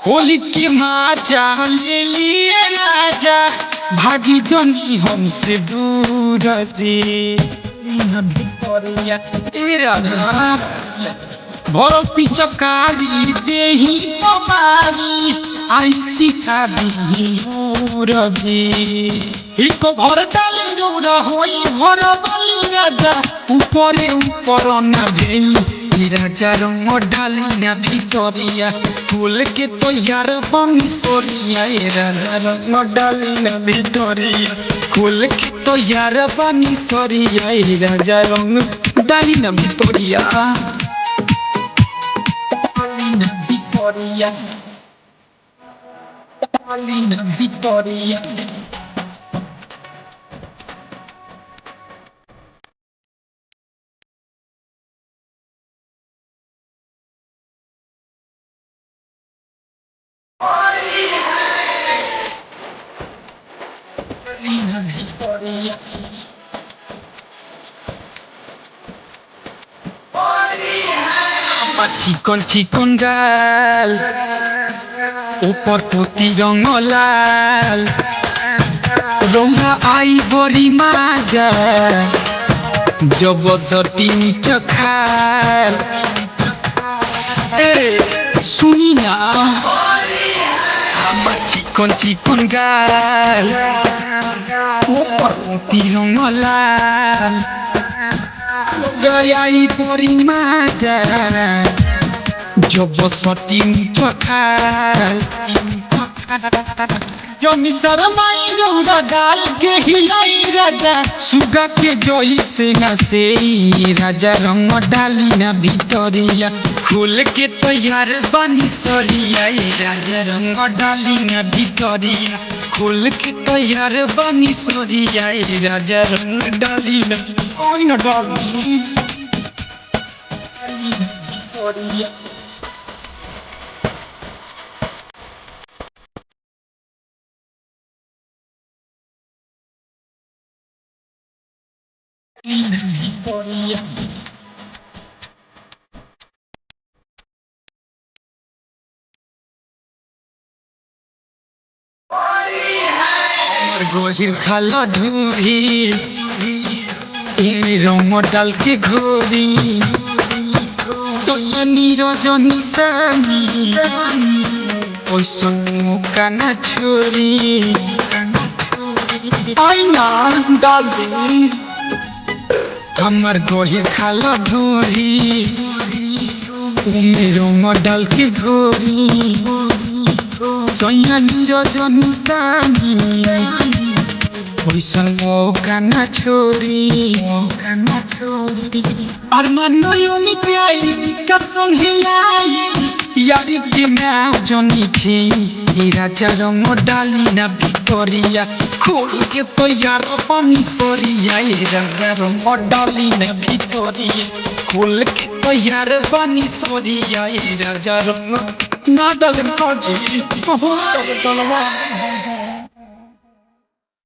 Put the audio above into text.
होली के माजा ले लिए राजा, भागी जनी हमसे दूर जी। भरो पिचकारी देही मारी, आई सिखा दी रवि। इको भर डाली रोरा होई भर बाली राजा, ऊपरे ऊपर ना भेई राजा रंग डाली ना भितरिया, फूल के तो यार बंसोरिया राजा रंग डाली ना भितरिया, फूल के तो यार बंसोरिया राजा रंग डाली ना भितरिया। Victoria, Paulina Victoria. Paulina Victoria. চিকন চিকন গাল, উপর প্রতি রঙ লাল, রঙা আই বরি মাজা, জবসতি চখাল। শুনি না আমার চিকন চিকন গাল, উপর প্রতি রঙ লাল, গয়াই পরি মাজা, জবসতি চখাল। जमी शरमाई रौदा डाल के हिलाई राजा, सुगा के जोई से न से राजा रंग डाली ना भितरिया, खोल के तैयार बानी सरिया राजा रंग डाली ना भितरिया, खोल के तैयार बानी सरिया राजा रंग डाली ना भितरिया। গহির খালা ধুরি রঙ ডাল के ঘুরি, সোনানি রজনী সামি ওই কানা ছুরি, আইনা ডাল দি আমার গহির খালা ধুরি রঙ ডাল के ঘুরি, সোনানি রজনী সামি কানা ছুরি। আর মানয়নি প্যাই কাসং হিলাই, यारी के नाव जनी थी राजा रंग डाली ना भितरिया, खोल के तो यार पानी सरिया राजा रंग डाली ना भितरिया, खोल के तो यार पानी सरिया राजा रंग ना डाल जी।